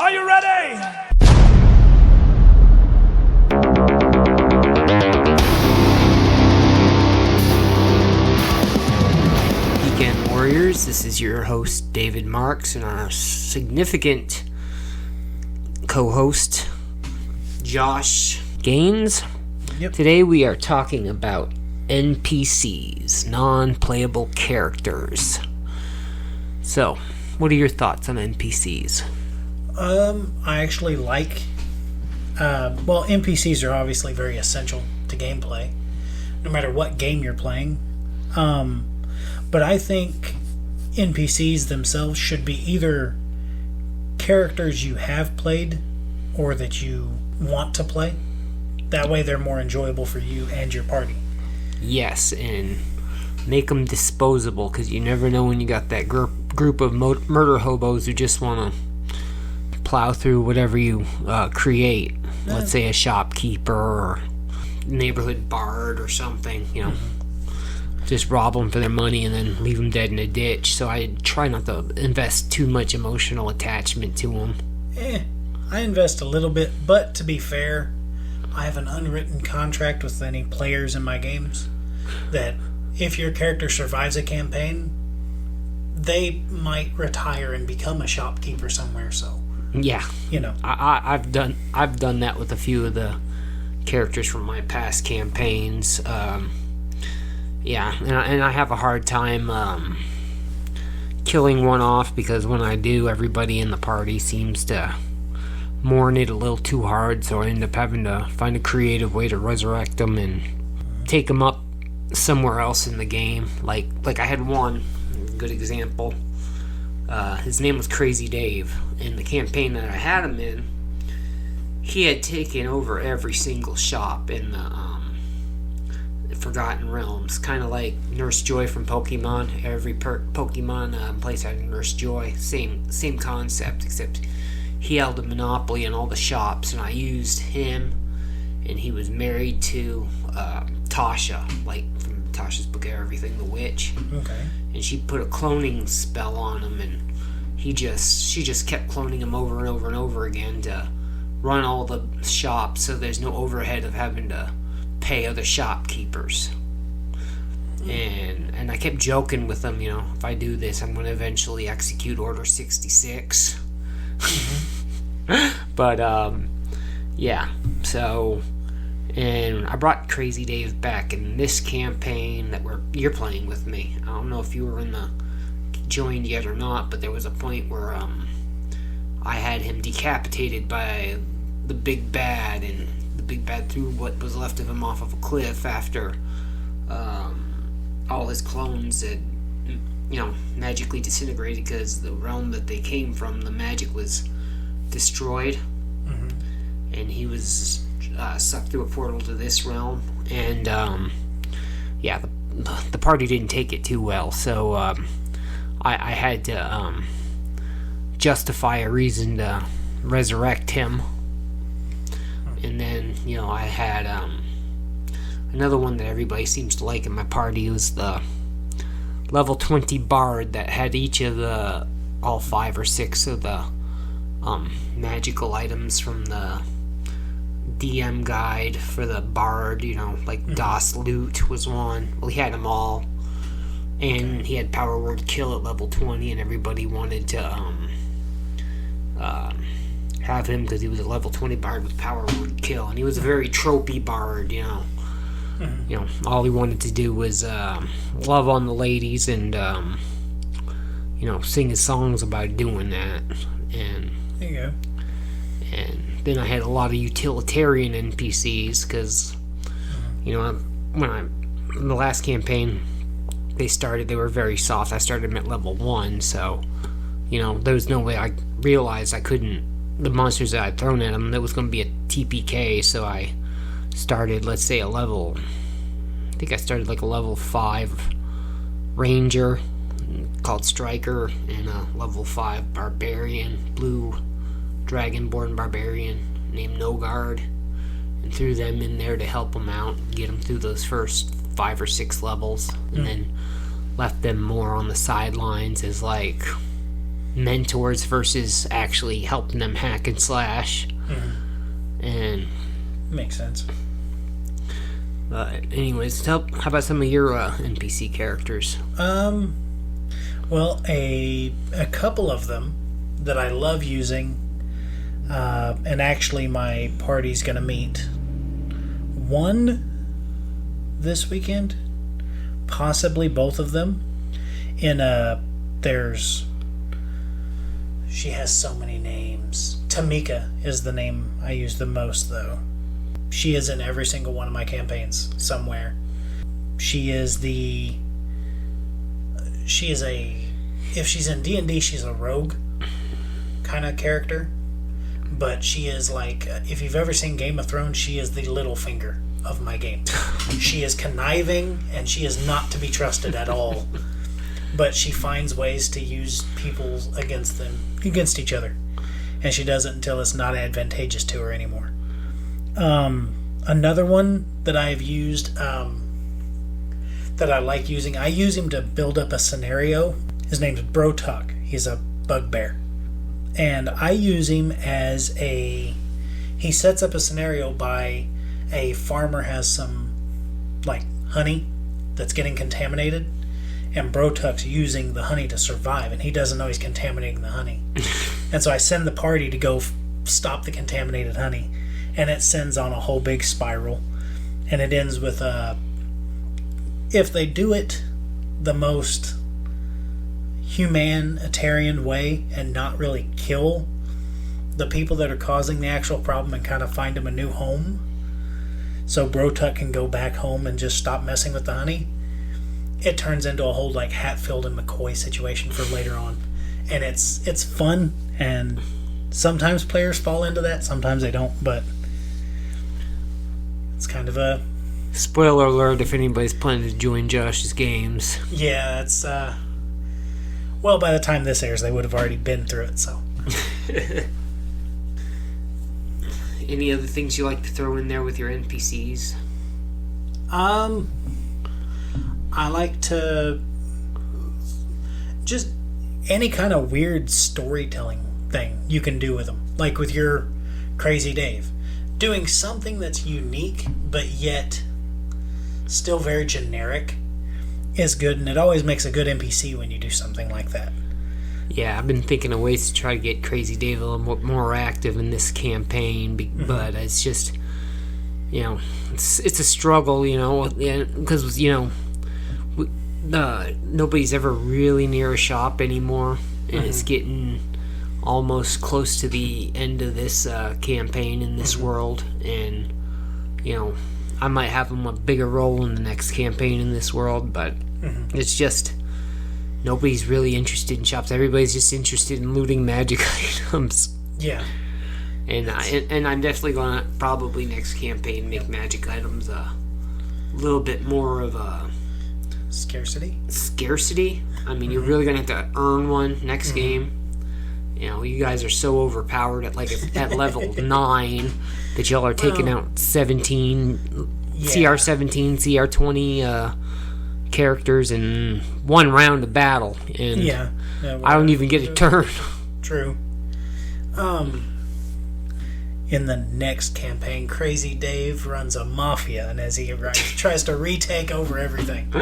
Are you ready? Weekend Warriors, this is your host David Marks and our significant co-host Josh Gaines. Yep. Today we are talking about NPCs, non-playable characters. So, what are your thoughts on NPCs? I actually like... NPCs are obviously very essential to gameplay, no matter what game you're playing. But I think NPCs themselves should be either characters you have played or that you want to play. That way they're more enjoyable for you and your party. Yes, and make them disposable, because you never know when you got that group of murder hobos who just want to plow through whatever you create. Let's say a shopkeeper or neighborhood bard or something, you know. Just rob them for their money and then leave them dead in a ditch. So I try not to invest too much emotional attachment to them. I invest a little bit, but to be fair, I have an unwritten contract with any players in my games that if your character survives a campaign, they might retire and become a shopkeeper somewhere. So yeah, you know, I've done that with a few of the characters from my past campaigns. Yeah, and I have a hard time killing one off, because when I do, everybody in the party seems to mourn it a little too hard, so I end up having to find a creative way to resurrect them and take them up somewhere else in the game. Like I had one good example. His name was Crazy Dave. In the campaign that I had him in, he had taken over every single shop in the Forgotten Realms, kind of like Nurse Joy from Pokemon. Every Pokemon place had a Nurse Joy. Same concept, except he held a monopoly in all the shops, and I used him, and he was married to Tasha, like from Tasha's Book of Everything, the witch. okay. And she put a cloning spell on him, and she just kept cloning him over and over and over again to run all the shops, so there's no overhead of having to pay other shopkeepers. And I kept joking with them, you know, if I do this, I'm going to eventually execute Order 66. But yeah, so, and I brought Crazy Dave back in this campaign that you're playing with me. I don't know if you were joined yet or not, but there was a point where I had him decapitated by the big bad, and the big bad threw what was left of him off of a cliff after all his clones had, you know, magically disintegrated, because the realm that they came from, the magic was destroyed, and he was sucked through a portal to this realm. And yeah, the party didn't take it too well, so I had to justify a reason to resurrect him. And then, you know, I had another one that everybody seems to like in my party. It was the level 20 bard that had each of all 5 or 6 of the magical items from the DM guide for the bard, you know, like DOS Loot was one. Well, he had them all, and he had Power Word Kill at level 20, and everybody wanted to have him because he was a level 20 bard with Power Word Kill, and he was a very tropey bard, you know. You know, all he wanted to do was love on the ladies and you know, sing his songs about doing that. And There you go. And then I had a lot of utilitarian NPCs, because you know, in the last campaign they were very soft. I started them at level 1, so you know, there was no way. I realized I couldn't, the monsters that I'd thrown at them, that was going to be a TPK, so I started, let's say, I think I started like a level 5 ranger called Striker, and a level 5 barbarian, blue dragonborn barbarian named Nogard, and threw them in there to help them out, get them through those first 5 or 6 levels, and then left them more on the sidelines as like mentors versus actually helping them hack and slash. And makes sense. Anyways, how about some of your NPC characters? Well, a couple of them that I love using, and actually my party's gonna meet one this weekend, possibly both of them. She has so many names. Tamika is the name I use the most, though. She is in every single one of my campaigns somewhere. If she's in D&D, she's a rogue kind of character. But she is like, if you've ever seen Game of Thrones, she is the Littlefinger of my game. She is conniving, and she is not to be trusted at all. But she finds ways to use people against each other. And she does it until it's not advantageous to her anymore. Another one that I've used, that I like using, I use him to build up a scenario. His name's Bro Tuck. He's a bugbear. And I use him as he sets up a scenario by a farmer has some, like, honey that's getting contaminated, and Bro Tuck's using the honey to survive, and he doesn't know he's contaminating the honey. And so I send the party to go stop the contaminated honey, and it sends on a whole big spiral, and it ends with if they do it the most humanitarian way and not really kill the people that are causing the actual problem and kind of find them a new home, so Bro Tuck can go back home and just stop messing with the honey, it turns into a whole like Hatfield and McCoy situation for later on. And it's fun, and sometimes players fall into that, sometimes they don't, but it's kind of a... Spoiler alert if anybody's planning to join Josh's games. Yeah, it's... Well, by the time this airs, they would have already been through it, so... Any other things you like to throw in there with your NPCs? I like to... just... any kind of weird storytelling thing you can do with them. Like with your Crazy Dave. Doing something that's unique, but yet still very generic is good, and it always makes a good NPC when you do something like that. Yeah, I've been thinking of ways to try to get Crazy Dave a little more active in this campaign, but it's just, it's a struggle, because, nobody's ever really near a shop anymore, and it's getting almost close to the end of this campaign in this world, and I might have them a bigger role in the next campaign in this world, but it's just nobody's really interested in shops. Everybody's just interested in looting magic items. Yeah. And I'm definitely gonna probably next campaign make magic items a little bit more of a scarcity. I mean, you're really gonna have to earn one next game. You guys are so overpowered at at level 9 that y'all are taking out 17 CR17, CR20 characters in one round of battle, and I don't even get a turn. True. In the next campaign, Crazy Dave runs a mafia, and as he tries to retake over everything.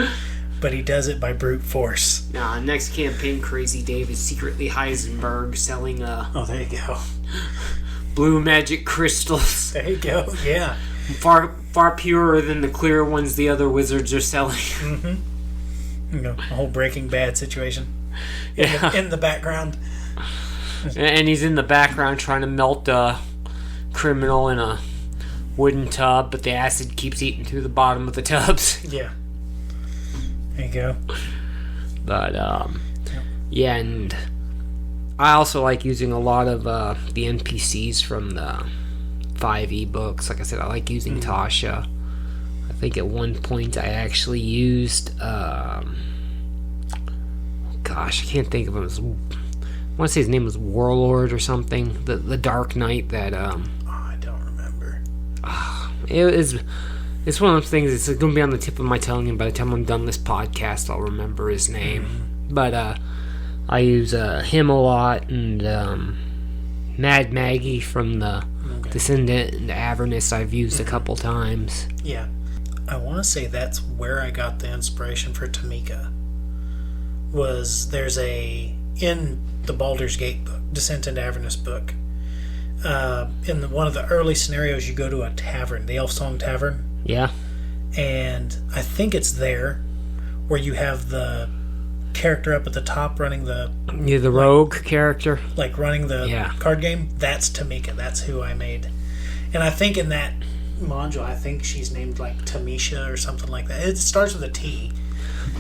But he does it by brute force. Next campaign, Crazy Dave is secretly Heisenberg selling oh, there you go. Blue magic crystals. There you go, yeah. Far purer than the clear ones the other wizards are selling. A whole Breaking Bad situation. In the background. And he's in the background trying to melt a criminal in a wooden tub, but the acid keeps eating through the bottom of the tubs. Yeah. There you go. But, yeah, and I also like using a lot of the NPCs from the 5e books. Like I said, I like using Tasha. I think at one point I actually used, gosh, I can't think of him. I want to say his name was Warlord or something. The Dark Knight that, I don't remember. It's one of those things, it's going to be on the tip of my tongue, and by the time I'm done this podcast, I'll remember his name. But, I use him a lot, and Mad Maggie from the Descendant and Avernus I've used a couple times. Yeah. I want to say that's where I got the inspiration for Tamika. In the Baldur's Gate book, Descent into Avernus book, in one of the early scenarios, you go to a tavern, the Elf Song Tavern. Yeah. And I think it's there where you have the character up at the top running the rogue character, running the card game. That's Tamika. That's who I made. And I think in that module, I think she's named like Tamisha or something like that. It starts with a T.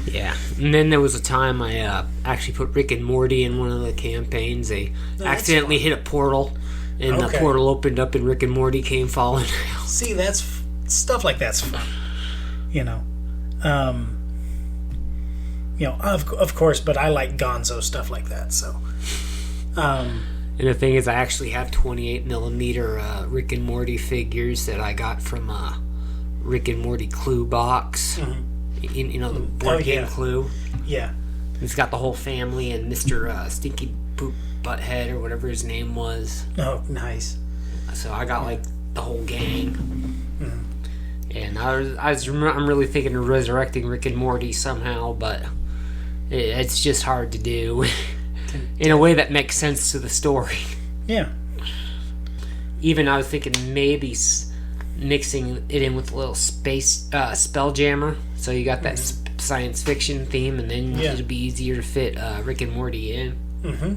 Yeah. And then there was a time I actually put Rick and Morty in one of the campaigns. They accidentally hit a portal, and the portal opened up and Rick and Morty came falling out. See, that's stuff like that's fun. Of course, but I like gonzo stuff like that, so. And the thing is, I actually have 28mm Rick and Morty figures that I got from Rick and Morty Clue box. Mm-hmm. The board game Clue. Yeah. It's got the whole family and Mr. Stinky Poop Butthead or whatever his name was. Oh, nice. So I got like the whole gang. Mm-hmm. And I'm really thinking of resurrecting Rick and Morty somehow, but it's just hard to do in a way that makes sense to the story. Yeah. Even I was thinking maybe mixing it in with a little space Spelljammer, so you got that science fiction theme, and then it'd be easier to fit Rick and Morty in. Mm-hmm.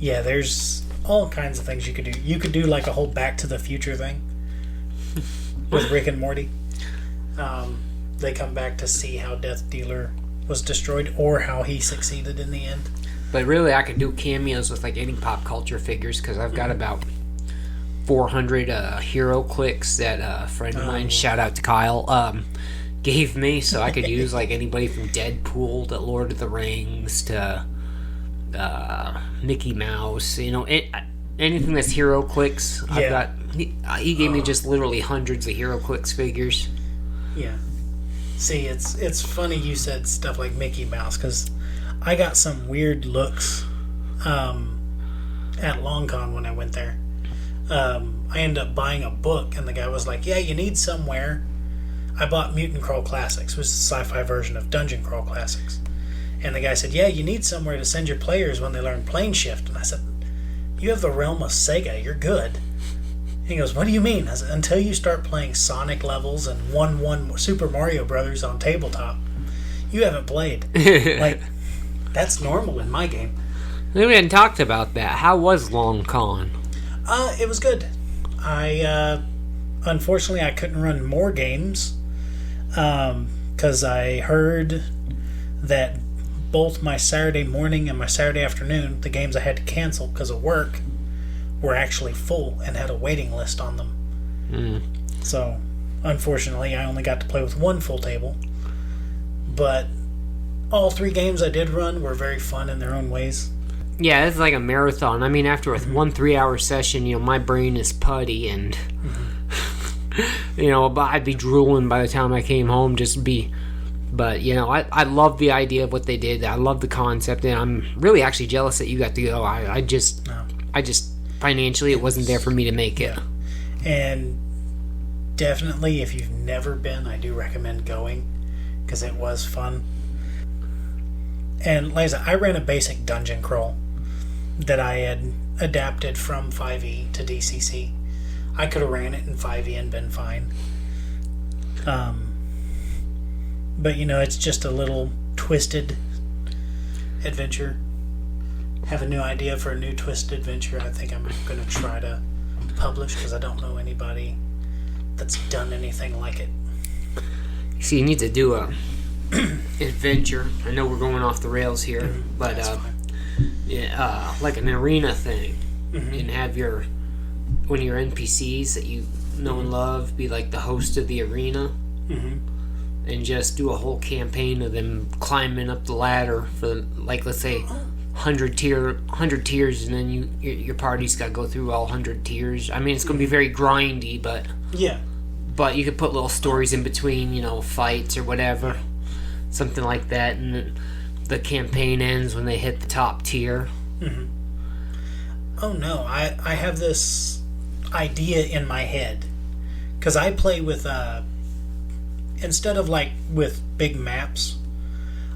There's all kinds of things you could do. You could do like a whole Back to the Future thing with Rick and Morty. They come back to see how Death Dealer was destroyed or how he succeeded in the end. But really, I could do cameos with like any pop culture figures, because I've got about 400 hero clicks that a friend of mine, shout out to Kyle, gave me, so I could use like anybody from Deadpool to Lord of the Rings to Mickey Mouse, anything that's hero clicks. I've got. He gave me just literally hundreds of hero clicks figures. Yeah. See, it's funny you said stuff like Mickey Mouse, because I got some weird looks at LongCon when I went there. I ended up buying a book, and the guy was like, "Yeah, you need somewhere." I bought Mutant Crawl Classics, which is the sci-fi version of Dungeon Crawl Classics. And the guy said, "Yeah, you need somewhere to send your players when they learn Plane Shift." And I said, "You have the realm of Sega. You're good." And he goes, "What do you mean?" I said, "Until you start playing Sonic levels and 1-1 Super Mario Brothers on tabletop, you haven't played." Like, that's normal in my game. We hadn't talked about that. How was Long Con? It was good. Unfortunately, I couldn't run more games because I heard that both my Saturday morning and my Saturday afternoon, the games I had to cancel because of work, were actually full and had a waiting list on them. Mm. So, unfortunately, I only got to play with one full table. But all 3 games I did run were very fun in their own ways. Yeah, it's like a marathon. I mean, after a 1 3-hour session, my brain is putty, and I'd be drooling by the time I came home. But I love the idea of what they did. I love the concept, and I'm really actually jealous that you got to go. I just financially, it wasn't there for me to make it. And definitely, if you've never been, I do recommend going, because it was fun. And like I said, I ran a basic dungeon crawl that I had adapted from 5e to DCC. I could have ran it in 5e and been fine. But it's just a little twisted adventure. Have a new idea for a new twisted adventure. I think I'm going to try to publish, because I don't know anybody that's done anything like it. See, you need to do a adventure. I know we're going off the rails here, but like an arena thing, and have one of your NPCs that you know and love be like the host of the arena, and just do a whole campaign of them climbing up the ladder for, like, let's say 100 tiers, and then your party's got to go through all 100 tiers. I mean, it's going to be very grindy, but you could put little stories in between, fights or whatever. something like that, and the campaign ends when they hit the top tier. Mm-hmm. Oh no, I have this idea in my head, because I play with instead of like with big maps,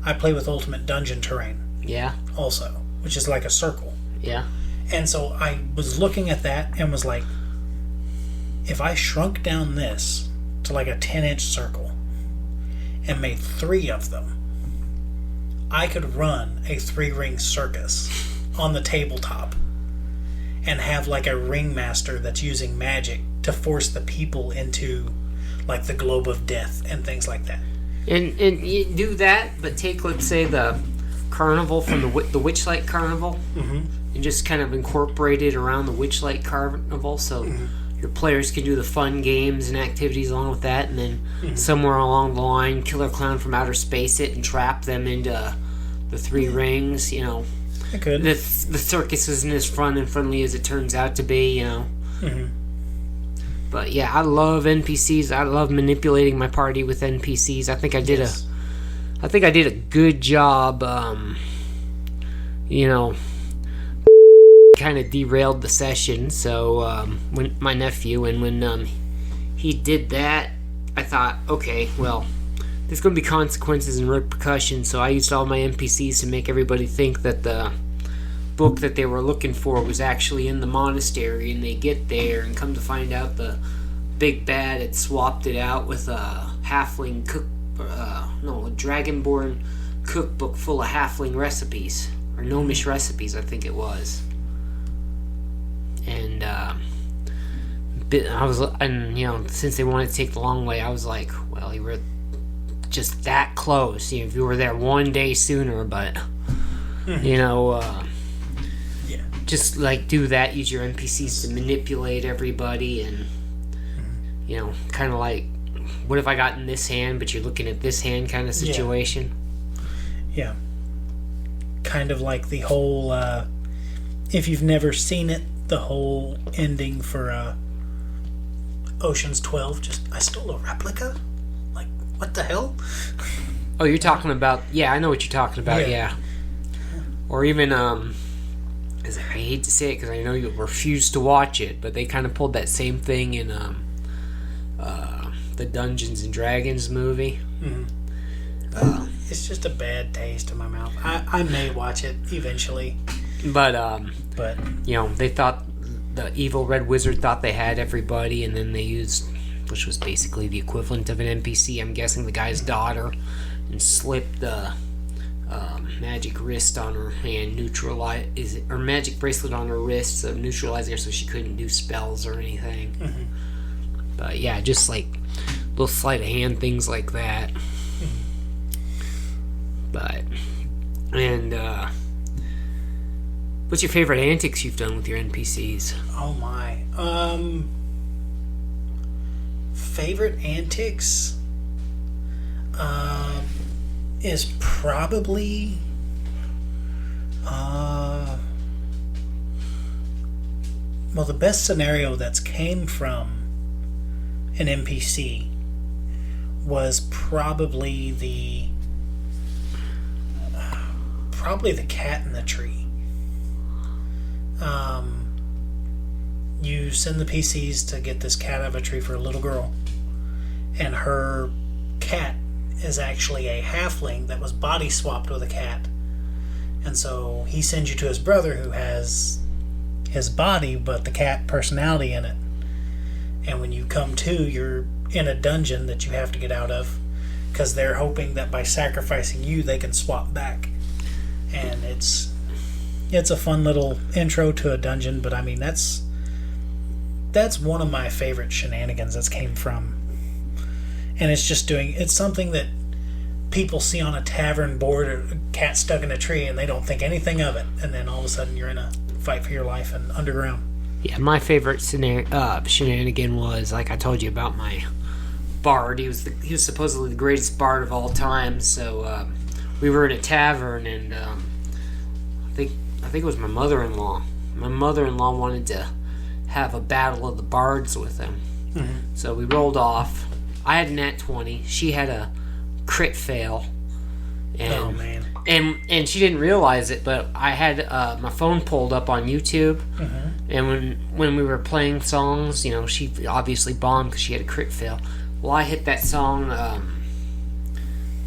I play with ultimate dungeon terrain. Yeah. Also, which is like a circle. Yeah. And so I was looking at that and was like, if I shrunk down this to like a 10-inch circle and made 3 of them, I could run a 3-ring circus on the tabletop and have like a ringmaster that's using magic to force the people into like the globe of death and things like that. And you do that, but take, let's say, the carnival from the Witchlight Carnival, mm-hmm. and just kind of incorporate it around the Witchlight Carnival, so mm-hmm. your players can do the fun games and activities along with that, and then mm-hmm. somewhere along the line, Killer Clown from Outer Space it and trap them into the 3 rings. You know, I could. The circus isn't as fun and friendly as it turns out to be. You know. Mm-hmm. But yeah, I love NPCs. I love manipulating my party with NPCs. I think I did a good job. You know, kind of derailed the session. So when my nephew and when he did that, I thought, okay, well, there's going to be consequences and repercussions. So I used all my NPCs to make everybody think that the book that they were looking for was actually in the monastery, and they get there and come to find out the big bad had swapped it out with a halfling a dragonborn cookbook full of halfling recipes, or gnomish recipes, I think it was. And since they wanted to take the long way, I was like, well, you were just that close. If you were there one day sooner, but just like do that, use your NPCs to manipulate everybody, and kind of like, what if I got in this hand but you're looking at this hand kind of situation. Yeah, kind of like the whole if you've never seen it, the whole ending for Ocean's 12, just I stole a replica, like what the hell. Oh, you're talking about, I know what you're talking about. Yeah. Or even I hate to say it because I know you refuse to watch it, but they kind of pulled that same thing in the Dungeons and Dragons movie. Mm-hmm. It's just a bad taste in my mouth. I may watch it eventually, but they thought the evil red wizard thought they had everybody, and then they used, which was basically the equivalent of an NPC, I'm guessing, the guy's daughter, and slipped the magic wrist on her hand, or magic bracelet on her wrist, so neutralizing her so she couldn't do spells or anything. Mm-hmm. But yeah, just like little sleight of hand things like that. But what's your favorite antics you've done with your NPCs? Oh my, favorite antics is probably the best scenario that's came from an NPC was probably the cat in the tree. You send the PCs to get this cat out of a tree for a little girl, and her cat is actually a halfling that was body swapped with a cat. And so he sends you to his brother, who has his body but the cat personality in it. And when you come to, you're in a dungeon that you have to get out of, because they're hoping that by sacrificing you they can swap back. And it's a fun little intro to a dungeon, but I mean that's one of my favorite shenanigans that's came from. And it's something that people see on a tavern board, or a cat stuck in a tree, and they don't think anything of it, and then all of a sudden you're in a fight for your life and underground. Yeah, my favorite shenanigan was, like I told you about, my bard. He was supposedly the greatest bard of all time. So we were in a tavern, and I think it was my mother-in-law. My mother-in-law wanted to have a battle of the bards with him. Mm-hmm. So we rolled off. I had a nat 20. She had a crit fail. And, oh man! And she didn't realize it, but I had my phone pulled up on YouTube, and when we were playing songs, you know, she obviously bombed because she had a crit fail. Well, I hit that song,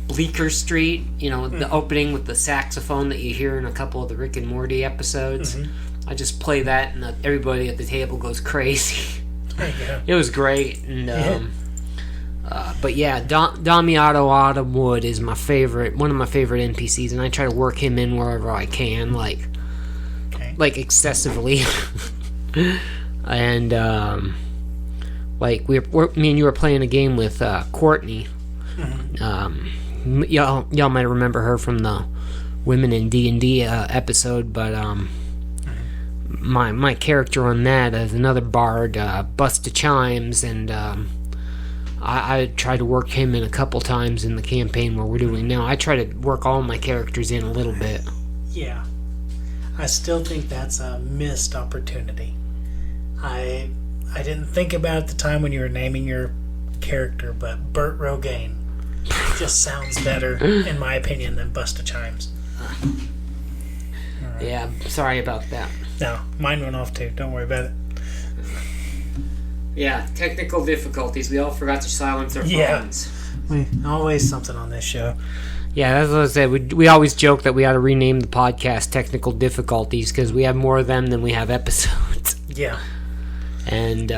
Bleecker Street, you know, the opening with the saxophone that you hear in a couple of the Rick and Morty episodes. I just play that, and everybody at the table goes crazy. It was great, and but yeah, Damiano Autumnwood is one of my favorite NPCs, and I try to work him in wherever I can, like excessively. And like me and you were playing a game with Courtney. Y'all might remember her from the Women in D&D episode, but my character on that is another bard, Busta Chimes, and I tried to work him in a couple times in the campaign where we're doing now. I try to work all my characters in a little bit. Yeah. I still think that's a missed opportunity. I didn't think about it at the time when you were naming your character, but Burt Rogaine just sounds better, in my opinion, than Busta Chimes. Right. Yeah, sorry about that. No, mine went off too. Don't worry about it. Yeah, technical difficulties. We all forgot to silence our phones. Always something on this show. Yeah, that's what I said. We always joke that we ought to rename the podcast Technical Difficulties because we have more of them than we have episodes. Yeah. And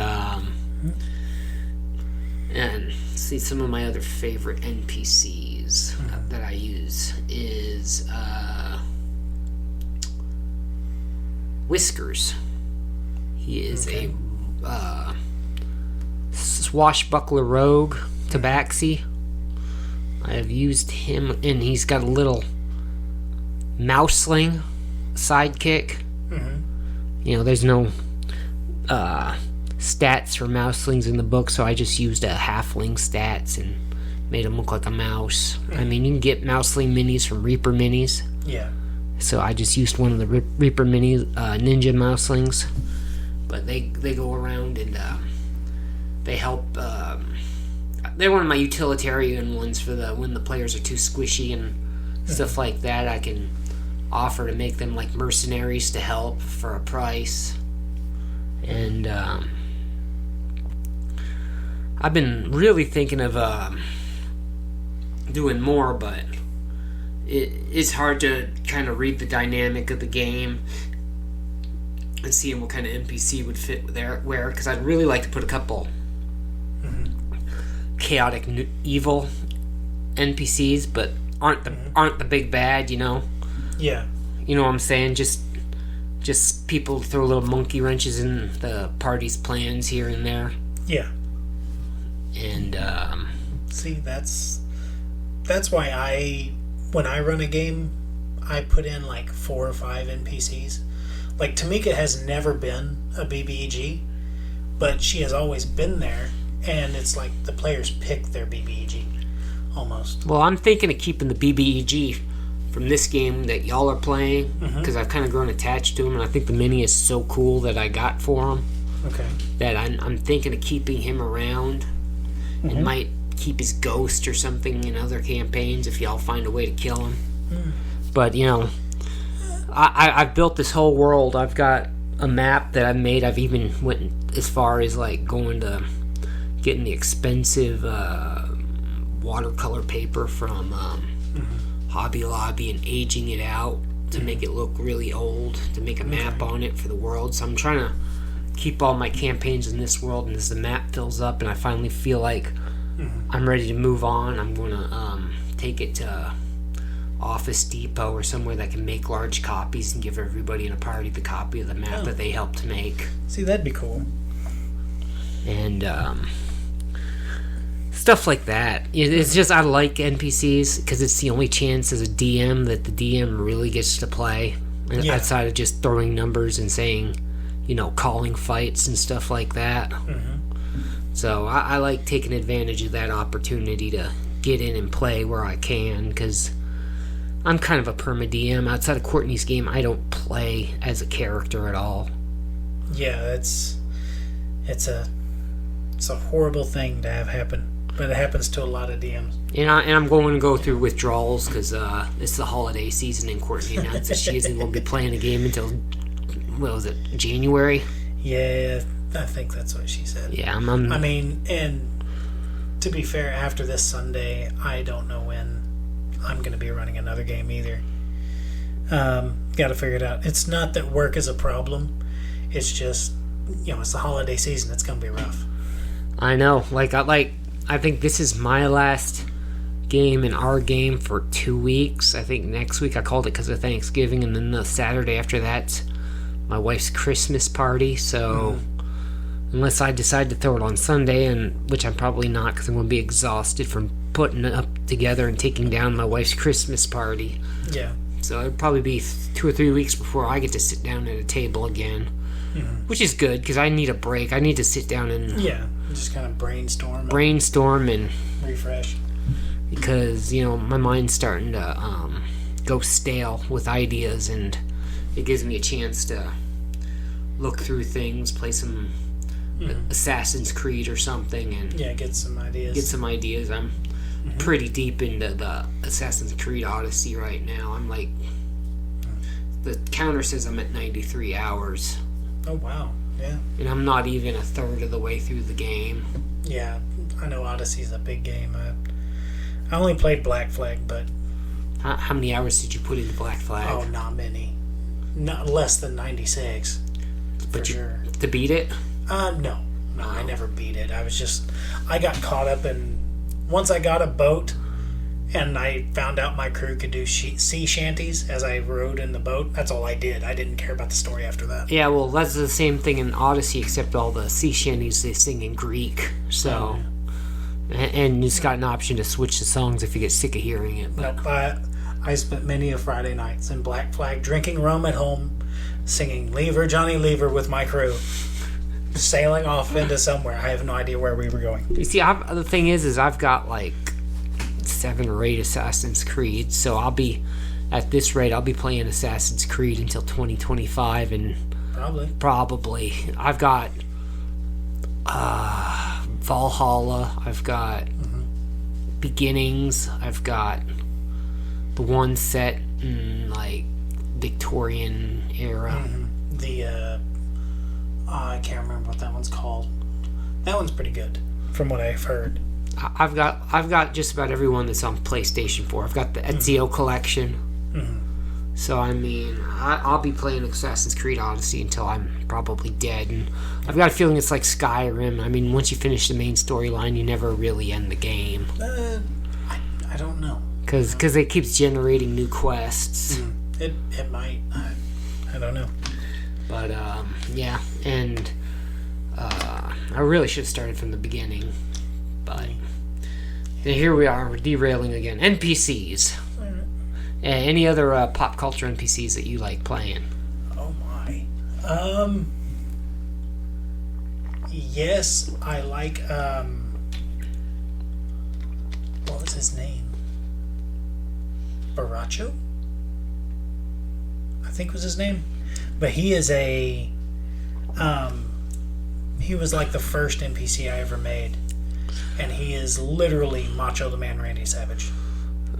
see, some of my other favorite NPCs that I use is Whiskers. He is a swashbuckler rogue, Tabaxi. I have used him, and he's got a little mouseling sidekick. You know, there's no stats for mouselings in the book, so I just used a halfling stats and made him look like a mouse. I mean, you can get mouseling minis from Reaper minis. Yeah. So I just used one of the Reaper mini ninja mouselings, but they go around and they help. They're one of my utilitarian ones for when the players are too squishy and stuff like that. I can offer to make them like mercenaries to help for a price. And I've been really thinking of doing more, but it's hard to kind of read the dynamic of the game and seeing what kind of NPC would fit where, because I'd really like to put a couple chaotic evil NPCs, but aren't the big bad, you know? Yeah. You know what I'm saying? Just people throw little monkey wrenches in the party's plans here and there. Yeah. And see, that's why when I run a game, I put in like 4 or 5 NPCs. Like Tamika has never been a BBEG, but she has always been there, and it's like the players pick their BBEG almost. Well, I'm thinking of keeping the BBEG from this game that y'all are playing, because I've kind of grown attached to him, and I think the mini is so cool that I got for him. Okay. That I'm thinking of keeping him around, and might keep his ghost or something in other campaigns if y'all find a way to kill him. But you know, I've built this whole world. I've got a map that I've made. I've even went as far as like going to getting the expensive watercolor paper from Hobby Lobby and aging it out to make it look really old, to make a map on it for the world. So I'm trying to keep all my campaigns in this world, and as the map fills up and I finally feel like I'm ready to move on, I'm going to take it to Office Depot or somewhere that can make large copies and give everybody in a party the copy of the map that they helped make. See, that'd be cool. And stuff like that. It's just, I like NPCs because it's the only chance as a DM that the DM really gets to play, outside of just throwing numbers and saying, you know, calling fights and stuff like that. So I like taking advantage of that opportunity to get in and play where I can, because I'm kind of a perma-DM. Outside of Courtney's game, I don't play as a character at all. Yeah, it's a horrible thing to have happen. but it happens to a lot of DMs. And I'm going to go through withdrawals because it's the holiday season, and Courtney announced that she isn't going to be playing a game until, what was it, January? Yeah, I think that's what she said. Yeah, I mean, and to be fair, after this Sunday, I don't know when I'm going to be running another game either. Got to figure it out. It's not that work is a problem. It's just, it's the holiday season. It's going to be rough. I know. I think this is my last game in our game for 2 weeks. I think next week I called it because of Thanksgiving, and then the Saturday after that's my wife's Christmas party. So unless I decide to throw it on Sunday, and which I'm probably not because I'm going to be exhausted from putting it up together and taking down my wife's Christmas party. Yeah. So it'll probably be 2 or 3 weeks before I get to sit down at a table again, which is good because I need a break. I need to sit down and just kind of brainstorm and refresh. Because my mind's starting to go stale with ideas, and it gives me a chance to look through things, play some Assassin's Creed or something, and get some ideas. I'm pretty deep into the Assassin's Creed Odyssey right now. I'm like, the counter says I'm at 93 hours. Oh wow, yeah. And I'm not even a third of the way through the game. Yeah, I know Odyssey's a big game. I only played Black Flag, but how many hours did you put into Black Flag? Oh, not many. Not less than 96. But for sure. To beat it? No, I never beat it. I got caught up in, once I got a boat and I found out my crew could do sea shanties as I rode in the boat, that's all I did. I didn't care about the story after that. Yeah, well, that's the same thing in Odyssey, except all the sea shanties they sing in Greek. So, and it's got an option to switch the songs if you get sick of hearing it. But nope, I spent many a Friday nights in Black Flag drinking rum at home, singing Lever, Johnny Lever with my crew, sailing off into somewhere. I have no idea where we were going. You see, the thing is I've got like 7 or 8 Assassin's Creed, so at this rate, I'll be playing Assassin's Creed until 2025, and probably. I've got Valhalla, I've got Beginnings, I've got the one set in like Victorian era. I can't remember what that one's called. That one's pretty good, from what I've heard. I've got just about everyone that's on PlayStation 4. I've got the Ezio collection. So I mean, I'll be playing Assassin's Creed Odyssey until I'm probably dead. And I've got a feeling it's like Skyrim. I mean, once you finish the main storyline, you never really end the game. I don't know. Because it keeps generating new quests. It might. I don't know. But yeah, and I really should have started from the beginning. But here we are, we're derailing again. NPCs. Any other pop culture NPCs that you like playing? Oh my. Yes, I like what was his name? Baracho? I think was his name. But he is he was like the first NPC I ever made. And he is literally Macho the Man Randy Savage.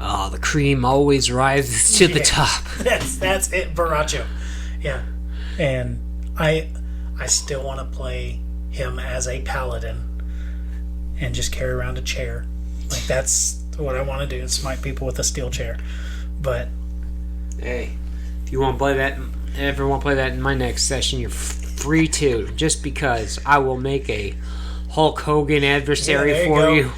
Oh, the cream always rises to the top. That's it, Baracho. Yeah. And I still want to play him as a paladin and just carry around a chair. Like, that's what I want to do, is smite people with a steel chair. But hey, if you want to play that, ever want to play that in my next session, you're free to. Just because I will make a Hulk Hogan adversary for you.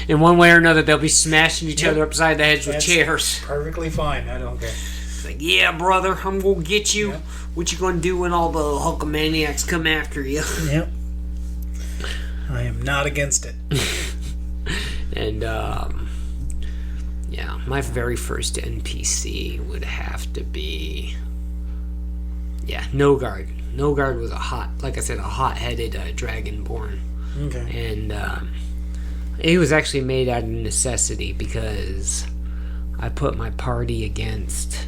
In one way or another, they'll be smashing each other upside the heads with chairs. Perfectly fine. I don't care. It's like, yeah, brother, I'm going to get you. Yep. What you going to do when all the Hulkamaniacs come after you? Yep. I am not against it. And, yeah, my very first NPC would have to be... Yeah, Nogard. Nogard was a hot-headed dragonborn. Okay. And he was actually made out of necessity because I put my party against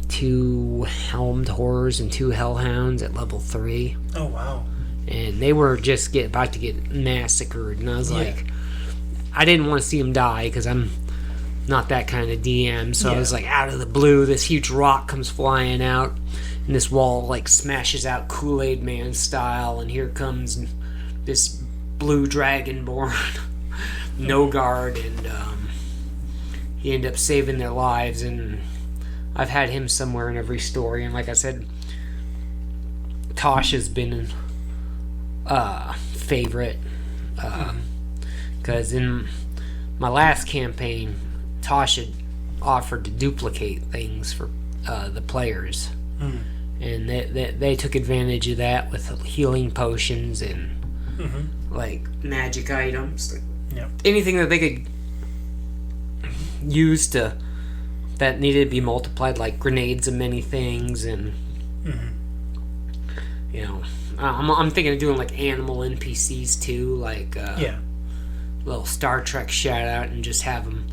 2 helmed horrors and 2 hellhounds at level 3. Oh, wow. And they were just about to get massacred. And I was like, I didn't want to see him die because I'm not that kind of DM. So Yeah. I was like, out of the blue, this huge rock comes flying out, and this wall like smashes out Kool-Aid Man style, and here comes this blue dragonborn, no guard, and he ended up saving their lives. And I've had him somewhere in every story, and like I said, Tosh has been favorite because in my last campaign, Tosh had offered to duplicate things for the players, and they took advantage of that with healing potions and like magic items, anything that they could use to that needed to be multiplied, like grenades and many things. And you know, I'm thinking of doing like animal NPCs too, like little Star Trek shout out, and just have them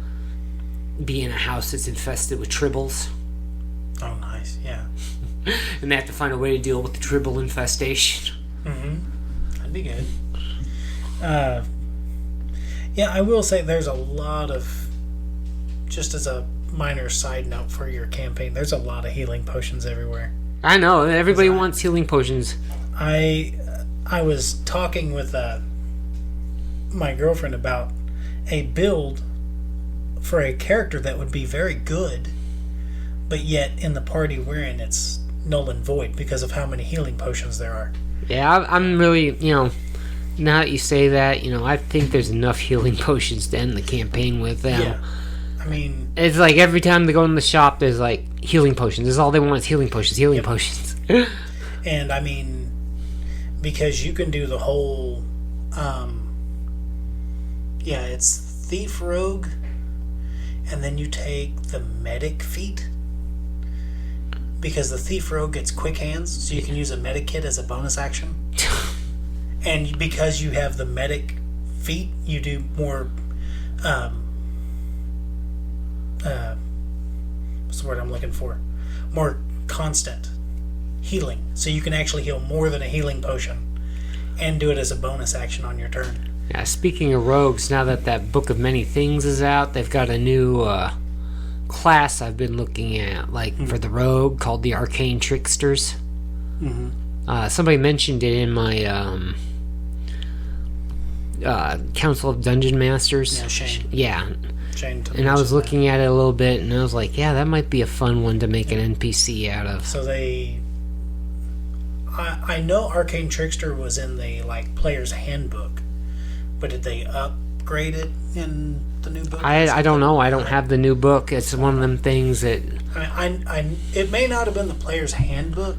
be in a house that's infested with tribbles. Oh, nice, yeah. And they have to find a way to deal with the tribble infestation. That'd be good. Yeah, I will say there's a lot of, just as a minor side note for your campaign, there's a lot of healing potions everywhere. I know, everybody wants healing potions. I was talking with my girlfriend about a build for a character that would be very good, but yet in the party we're in, it's null and void because of how many healing potions there are. Yeah, I'm really, now that you say that, I think there's enough healing potions to end the campaign with them. Yeah. I mean, it's like every time they go in the shop, there's like healing potions. That's all they want is healing potions, potions. And I mean, because you can do the whole, it's Thief Rogue, and then you take the Medic feat, because the Thief Rogue gets quick hands, so you can use a Medic kit as a bonus action. And because you have the Medic feat, you do more, what's the word I'm looking for? More constant healing. So you can actually heal more than a healing potion and do it as a bonus action on your turn. Yeah, speaking of rogues, now that Book of Many Things is out, they've got a new class I've been looking at, for the rogue, called the Arcane Tricksters. Somebody mentioned it in my Council of Dungeon Masters. Yeah, Shane. Yeah. Shane, and I was looking at it a little bit, and I was like, yeah, that might be a fun one to make an NPC out of. So I know Arcane Trickster was in the player's handbook, but did they upgrade it in the new book? I don't know. I don't have the new book. It's one of them things that it may not have been the player's handbook,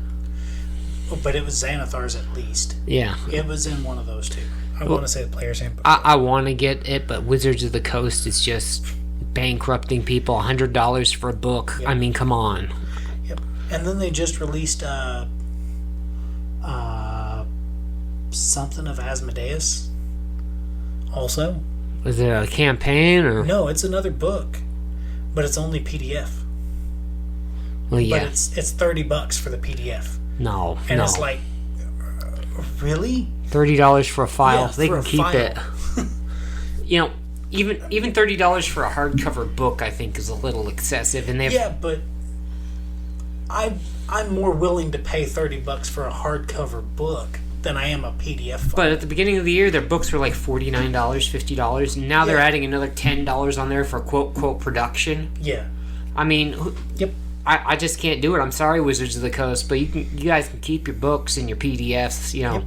but it was Xanathar's at least. Yeah, it was in one of those two. I want to say the player's handbook. I want to get it, but Wizards of the Coast is just bankrupting people. $100 for a book. Yep. I mean, come on. Yep. And then they just released something of Asmodeus. Also, was it a campaign or no? It's another book, but it's only PDF. Well, yeah, but it's $30 for the PDF. No, and it's like, really? $30 for a file. Yeah, they can keep it. Even $30 for a hardcover book, I think, is a little excessive. And but I'm more willing to pay $30 for a hardcover book than I am a PDF file. But at the beginning of the year, their books were like $49, $50, and now they're adding another $10 on there for quote production. Yeah. I mean, yep. I just can't do it. I'm sorry, Wizards of the Coast, but you guys can keep your books and your PDFs. Yep.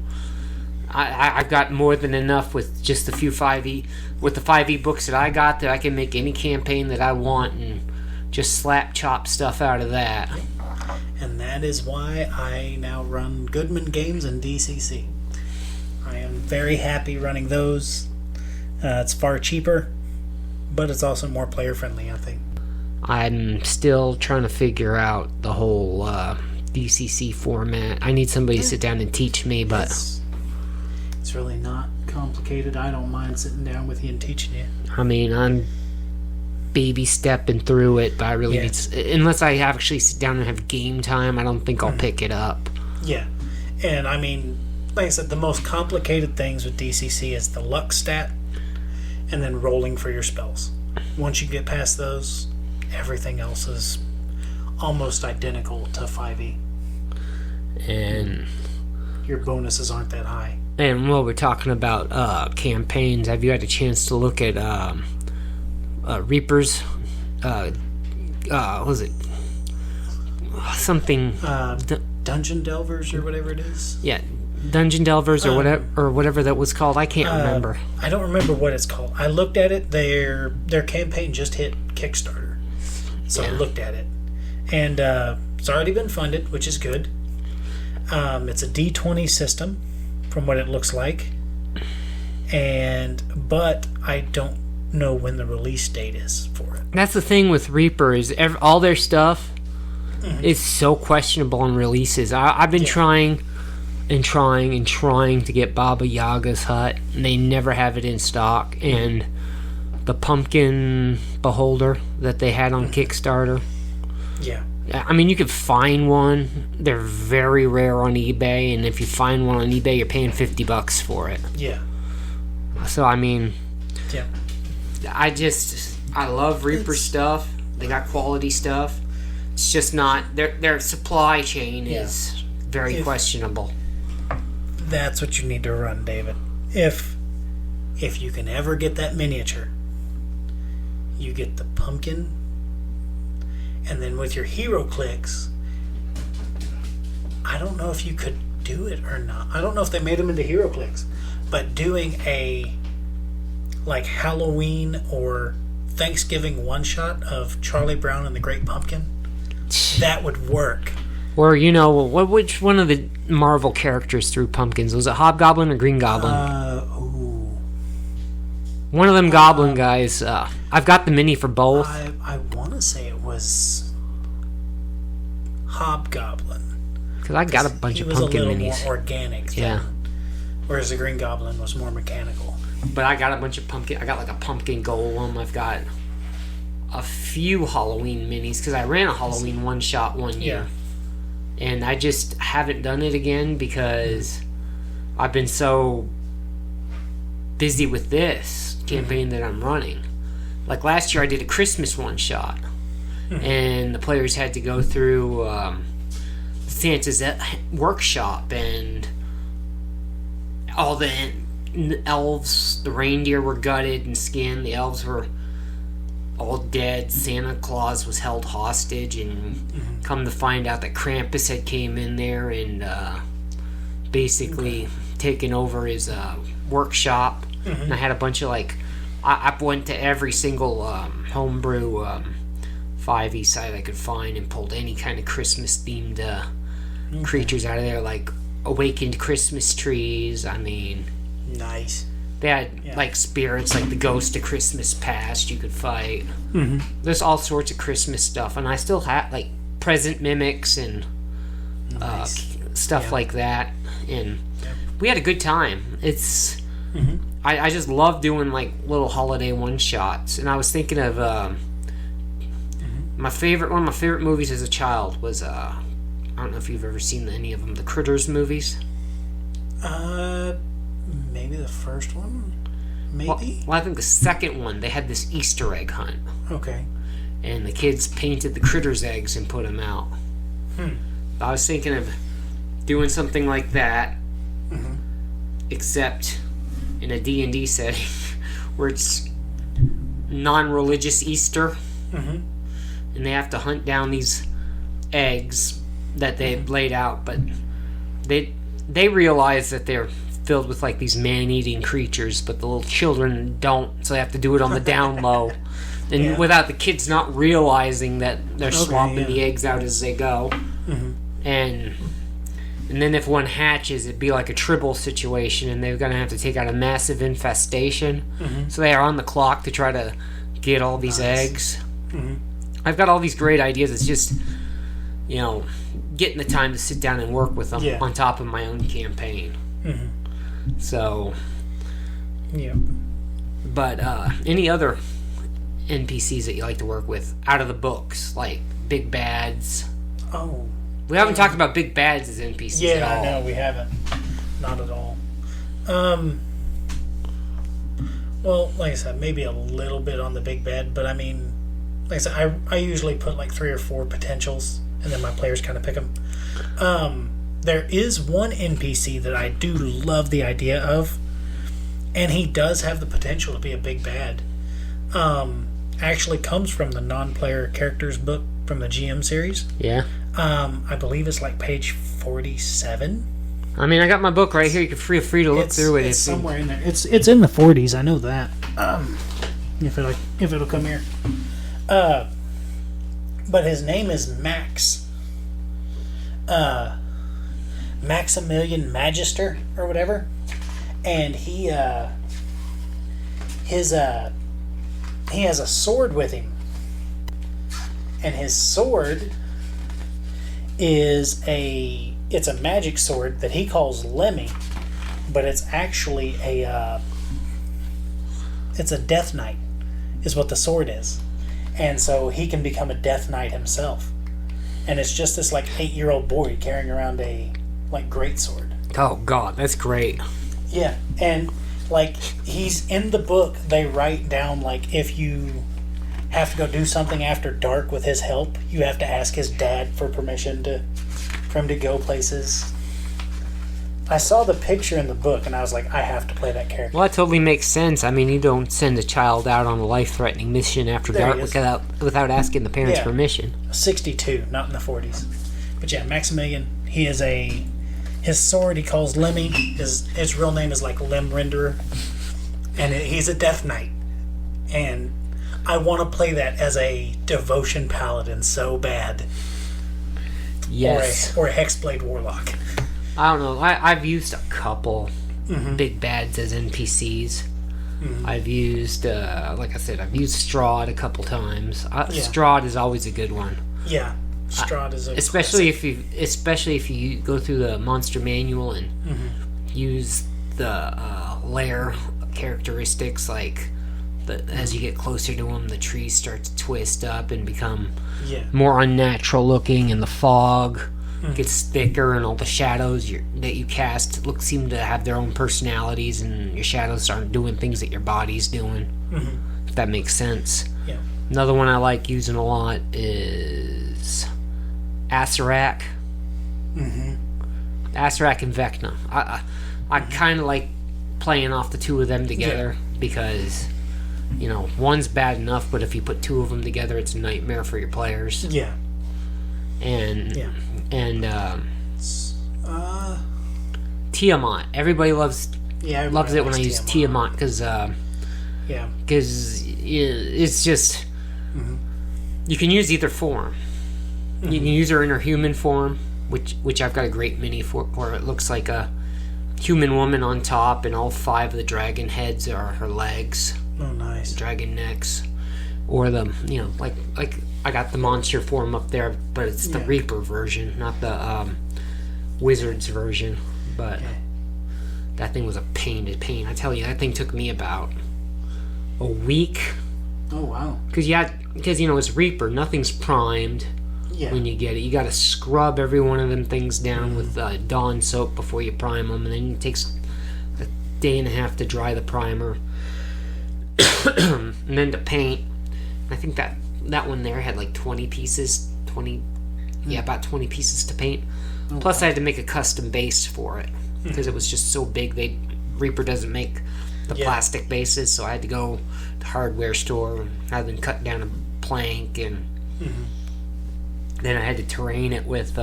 I've got more than enough with just the few 5e. With the 5e books that I got, that I can make any campaign that I want and just chop stuff out of that. And that is why I now run Goodman Games and DCC. I am very happy running those. It's far cheaper, but it's also more player friendly, I think. I'm still trying to figure out the whole DCC format. I need somebody to sit down and teach me, but it's really not complicated. I don't mind sitting down with you and teaching you. I mean, I'm baby stepping through it, but I really need to, unless I actually sit down and have game time, I don't think I'll pick it up. Yeah. And I mean, like I said, the most complicated things with DCC is the luck stat and then rolling for your spells. Once you get past those, everything else is almost identical to 5e. And your bonuses aren't that high. And while we're talking about campaigns, have you had a chance to look at Reapers? What was it? Something... Dungeon Delvers or whatever it is? Yeah, Dungeon Delvers or whatever that was called. I can't remember. I don't remember what it's called. I looked at it. Their campaign just hit Kickstarter. So I looked at it. And it's already been funded, which is good. It's a D20 system, from what it looks like. But I don't know when the release date is for it. That's the thing with Reaper is all their stuff is so questionable on releases. I've been trying to get Baba Yaga's hut, and they never have it in stock. And the pumpkin beholder that they had on Kickstarter. Yeah. I mean, you could find one. They're very rare on eBay, and if you find one on eBay, you're paying $50 for it. Yeah. So, I mean... Yeah. I love Reaper stuff. They got quality stuff. It's just not... Their supply chain is very questionable. That's what you need to run, David. If you can ever get that miniature, you get the pumpkin, and then with your hero clicks, I don't know if you could do it or not. I don't know if they made them into hero clicks, but doing a like Halloween or Thanksgiving one-shot of Charlie Brown and the Great Pumpkin, that would work. Or, which one of the Marvel characters threw pumpkins? Was it Hobgoblin or Green Goblin? One of them Goblin guys. I've got the mini for both. I want to say it was Hobgoblin. Because I got a bunch of pumpkin minis. He was a little more organic. Whereas the Green Goblin was more mechanical. But I got a bunch of pumpkin. I got like a pumpkin golem. I've got a few Halloween minis because I ran a Halloween one-shot one year. And I just haven't done it again because I've been so busy with this campaign that I'm running. Like last year I did a Christmas one-shot. And the players had to go through Santa's workshop, and all the elves, the reindeer were gutted and skinned. The elves were all dead. Santa Claus was held hostage, and come to find out that Krampus had came in there and basically taken over his workshop. And I had a bunch of I went to every single homebrew 5e site I could find and pulled any kind of Christmas themed creatures out of there, like awakened Christmas trees. I mean, nice. They had spirits, like the ghost of Christmas past you could fight. There's all sorts of Christmas stuff, and I still have present mimics and stuff like that. And we had a good time. It's I just love doing little holiday one shots. And I was thinking of one of my favorite movies as a child was I don't know if you've ever seen any of them, the Critters movies. Maybe the first one? Maybe? Well, I think the second one, they had this Easter egg hunt. Okay. And the kids painted the Critters eggs and put them out. I was thinking of doing something like that, except in a D&D setting where it's non-religious Easter. And they have to hunt down these eggs that they've laid out, but they realize that they're filled with these man-eating creatures, but the little children don't, so they have to do it on the down low, and without the kids not realizing that they're swapping the eggs out as they go. And then if one hatches, it'd be like a Tribble situation, and they're gonna have to take out a massive infestation. So they are on the clock to try to get all these eggs. I've got all these great ideas. It's just getting the time to sit down and work with them on top of my own campaign. So, but any other NPCs that you like to work with out of the books, like big bads? Oh, we haven't talked about big bads as NPCs at all. No, we haven't. Not at all. Well, like I said, maybe a little bit on the big bad, but I mean, like I said, I usually put like 3 or 4 potentials, and then my players kind of pick them. There is one NPC that I do love the idea of, and he does have the potential to be a big bad. Actually comes from the non-player characters book from the GM series. Yeah. I believe it's like page 47. I mean, I got my book right here. You can feel free to look through it. It's somewhere in there. It's in the 40s. I know that. If it'll come here. But his name is Max. Maximilian Magister or whatever, and he has a sword with him, and his sword is a magic sword that he calls Lemmy, but it's actually it's a Death Knight is what the sword is, and so he can become a Death Knight himself, and it's just this like 8-year-old boy carrying around a like greatsword. Oh God, that's great. Yeah, and like he's in the book. They write down like if you have to go do something after dark with his help, you have to ask his dad for permission for him to go places. I saw the picture in the book, and I was like, I have to play that character. Well, that totally makes sense. I mean, you don't send a child out on a life-threatening mission after dark without asking the parents' permission. 62, not in the 40s. But yeah, Maximilian, he is his sword he calls Lemmy. His real name is like Lem Renderer. And he's a Death Knight. And I want to play that as a Devotion Paladin so bad. Yes. Or a Hexblade Warlock. I don't know. I've used a couple big bads as NPCs. I've used, like I said, I've used Strahd a couple times. Strahd is always a good one. Yeah. Strahd is a especially if you go through the monster manual and use the lair characteristics, like as you get closer to them, the trees start to twist up and become more unnatural looking, and the fog gets thicker, and all the shadows that you cast seem to have their own personalities, and your shadows aren't doing things that your body's doing. If that makes sense. Yeah. Another one I like using a lot is Acerak. Acerak and Vecna. I kind of like playing off the two of them together because, you know, one's bad enough, but if you put two of them together, it's a nightmare for your players. Yeah. And Tiamat. Everybody loves it when I use Tiamat because it's just you can use either form. You can use her in her human form, which I've got a great mini for, where it looks like a human woman on top, and all 5 of the dragon heads are her legs. Oh, nice. Dragon necks, or the like I got the monster form up there, but it's the Reaper version, not the Wizard's version. But that thing was a pain. I tell you, that thing took me about a week. Oh wow! Because it's Reaper. Nothing's primed. Yeah. When you get it, you got to scrub every one of them things down with Dawn soap before you prime them, and then it takes a day and a half to dry the primer, and then to paint. I think that one there had like 20 pieces, about 20 pieces to paint. Plus, I had to make a custom base for it because it was just so big. Reaper doesn't make the plastic bases, so I had to go to the hardware store, have them cut down a plank, and then I had to terrain it with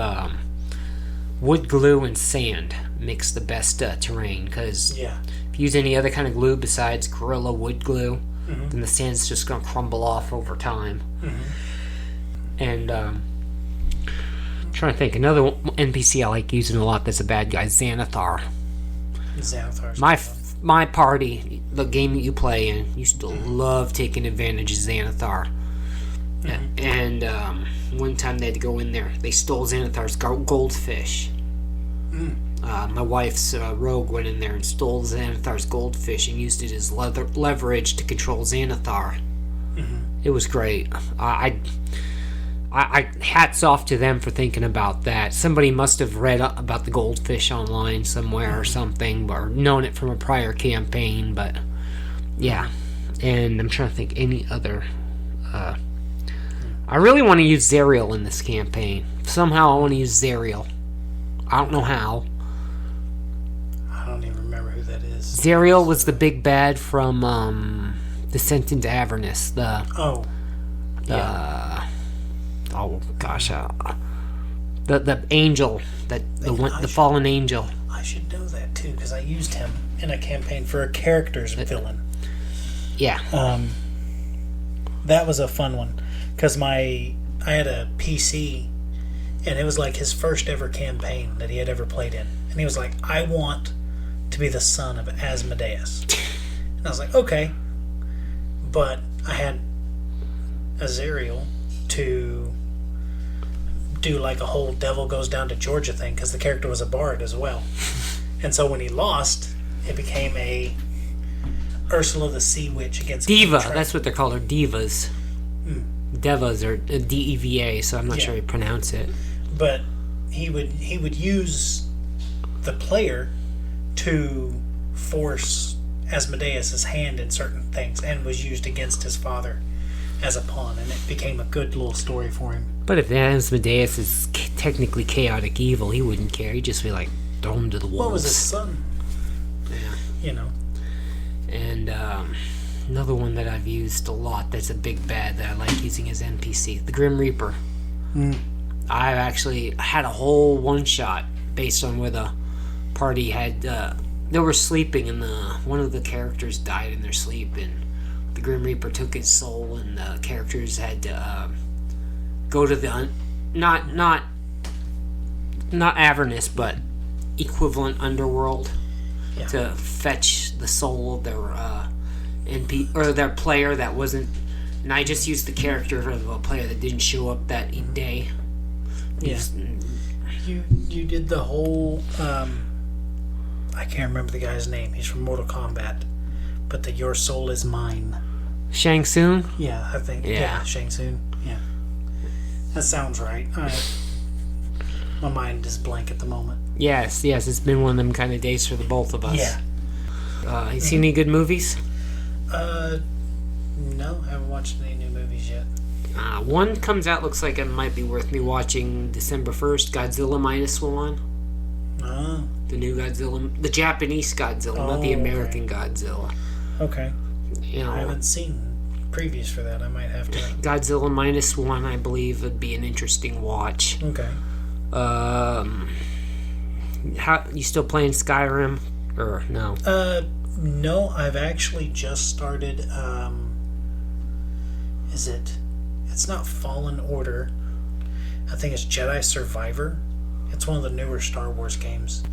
wood glue and sand. Makes the best terrain, because if you use any other kind of glue besides Gorilla wood glue, then the sand's just going to crumble off over time. And I'm trying to think, another NPC I like using a lot that's a bad guy, Xanathar. My party, the game that you play in, used to love taking advantage of Xanathar. And one time they had to go in there. They stole Xanathar's goldfish. My wife's rogue went in there and stole Xanathar's goldfish and used it as leverage to control Xanathar. It was great. I hats off to them for thinking about that. Somebody must have read about the goldfish online somewhere or something, or known it from a prior campaign, but Yeah, and I'm trying to think any other. I really want to use Zerial in this campaign. Somehow I want to use Zerial. I don't know how. I don't even remember who that is. Zerial was the big bad from Descent into Avernus. Oh gosh, the angel the fallen angel. I should know that too because I used him in a campaign for a character's villain. Yeah. That was a fun one because I had a PC and it was like his first ever campaign that he had ever played in, and he was like, "I want to be the son of Asmodeus," and I was like, "Okay," but I had Azariel to do like a whole Devil Goes Down to Georgia thing because the character was a bard as well. And so when he lost, it became a Ursula the Sea Witch against Diva. That's what they're called, are divas. Devas or DEVA, so I'm not sure how you pronounce it. But he would use the player to force Asmodeus' hand in certain things, and was used against his father as a pawn, and it became a good little story for him. But if Asmodeus is technically chaotic evil, he wouldn't care. He'd just be like, throw him to the wolves. What was his son? Yeah. You know. And another one that I've used a lot that's a big bad that I like using as NPC, the Grim Reaper. I've actually had a whole one-shot based on where the party had... they were sleeping, and one of the characters died in their sleep, and the Grim Reaper took his soul, and the characters had to go to the not Avernus, but equivalent underworld to fetch the soul of their their player that wasn't. And I just used the character of a player that didn't show up that day. Yeah. You did the whole. I can't remember the guy's name. He's from Mortal Kombat, but the Your Soul Is Mine. Shang Tsung? Yeah, I think. Yeah, Shang Tsung. Yeah. That sounds right. My mind is blank at the moment. Yes, it's been one of them kind of days for the both of us. Yeah. You seen any good movies? No, I haven't watched any new movies yet. One comes out, looks like it might be worth me watching December 1st, Godzilla Minus One. Oh. The new Godzilla, the Japanese Godzilla, not the American Godzilla. Okay. You know, I haven't seen previews for that. I might have to. Godzilla Minus One, I believe, would be an interesting watch. Okay. How you still playing Skyrim or no? No, I've actually just started. It's not Fallen Order. I think it's Jedi Survivor. It's one of the newer Star Wars games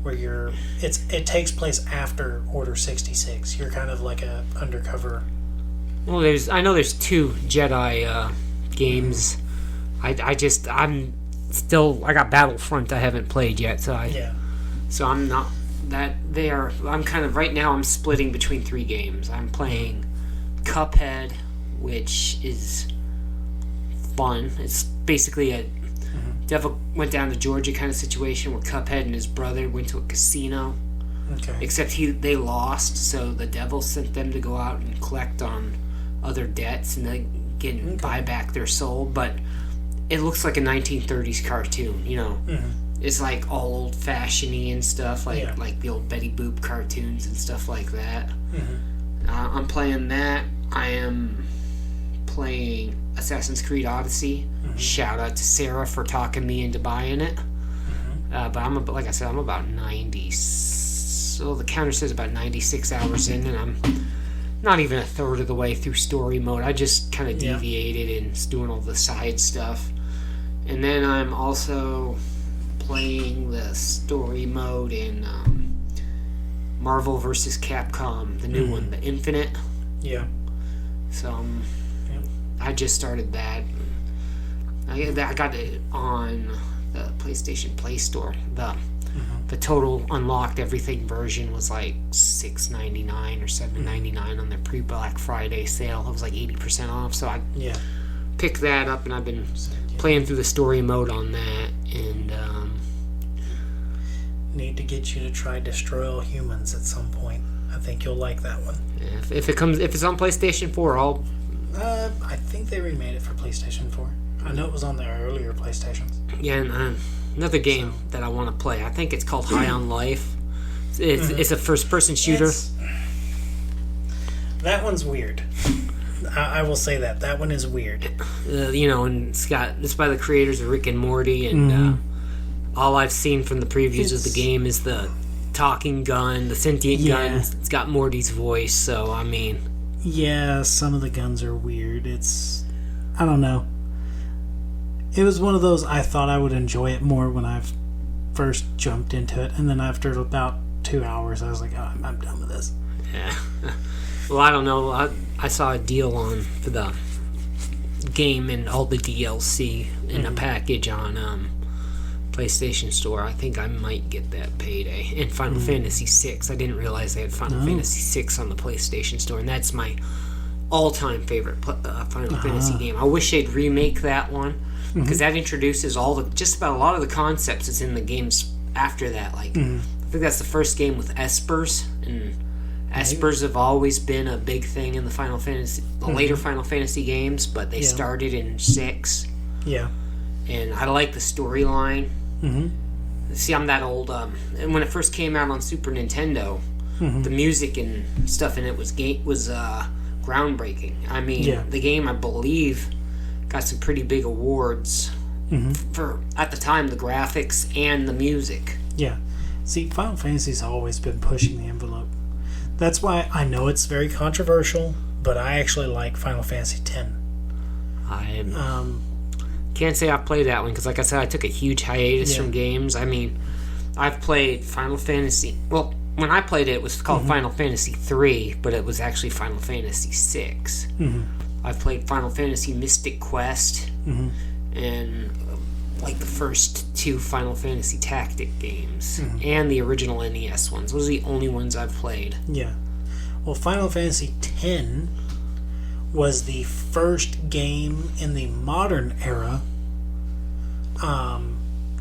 where it takes place after Order 66. You're kind of like a undercover. Well, I know there's two Jedi games. I got Battlefront I haven't played yet, so I'm not that there. I'm kind of right now I'm splitting between three games. I'm playing Cuphead, which is fun. It's basically a Devil Went Down to Georgia kind of situation where Cuphead and his brother went to a casino. Okay. Except they lost, so the devil sent them to go out and collect on other debts and then buy back their soul. But it looks like a 1930s cartoon, you know. Mm-hmm. It's like all old-fashioned-y and stuff, like the old Betty Boop cartoons and stuff like that. Mm-hmm. I'm playing that. I am playing Assassin's Creed Odyssey. Mm-hmm. Shout out to Sarah for talking me into buying it. Mm-hmm. But like I said, I'm about 90. So the counter says about 96 hours in, and I'm not even a third of the way through story mode. I just kind of deviated and doing all the side stuff. And then I'm also playing the story mode in Marvel vs. Capcom, the new one, the Infinite. Yeah. So I just started that. I got it on the PlayStation Play Store. The total unlocked everything version was like $6.99 or $7.99 on their pre-Black Friday sale. It was like 80% off. So I picked that up, and I've been playing through the story mode on that. And need to get you to try Destroy All Humans at some point. I think you'll like that one. If it's on PlayStation 4, I'll. I think they remade it for PlayStation 4. I know it was on the earlier PlayStations. Yeah, and another game that I want to play. I think it's called High on Life. It's a first-person shooter. That one's weird. I will say that. That one is weird. And it's by the creators of Rick and Morty, and all I've seen from the previews of the game is the talking gun, the sentient gun. It's got Morty's voice, so I mean... Yeah, some of the guns are weird. I don't know. It was one of those, I thought I would enjoy it more when I first jumped into it, and then after about 2 hours, I was like, oh, I'm done with this. Yeah. Well, I don't know. I saw a deal for the game and all the DLC in a package on PlayStation Store. I think I might get that payday. And Final Fantasy VI. I didn't realize they had Final Fantasy VI on the PlayStation Store, and that's my all-time favorite Final Fantasy game. I wish they'd remake that one, because that introduces just about a lot of the concepts that's in the games after that. Like, I think that's the first game with espers, and espers have always been a big thing in the later Final Fantasy games, but they started in 6. Yeah. And I like the storyline. See, I'm that old. And when it first came out on Super Nintendo, the music and stuff in it was groundbreaking. I mean, the game, I believe, got some pretty big awards for, at the time, the graphics and the music. Yeah. See, Final Fantasy's always been pushing the envelope. That's why I know it's very controversial, but I actually like Final Fantasy X. I can't say I've played that one, because like I said, I took a huge hiatus from games. I mean, I've played Final Fantasy... Well, when I played it, it was called Final Fantasy 3, but it was actually Final Fantasy 6. I've played Final Fantasy Mystic Quest, and like the first 2 Final Fantasy Tactic games, and the original NES ones. Those are the only ones I've played. Yeah. Well, Final Fantasy X was the first game in the modern era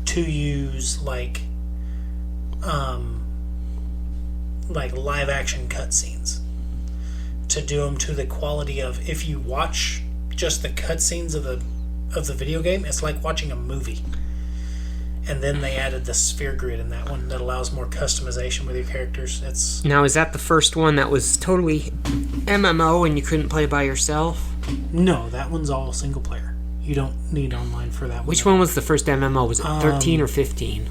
to use like live action cutscenes, to do them to the quality of, if you watch just the cutscenes of the video game, it's like watching a movie. And then they added the sphere grid in that one that allows more customization with your characters. Now, is that the first one that was totally MMO and you couldn't play by yourself? No, that one's all single player. You don't need online for that one. Which one was the first MMO? Was it 13 or 15?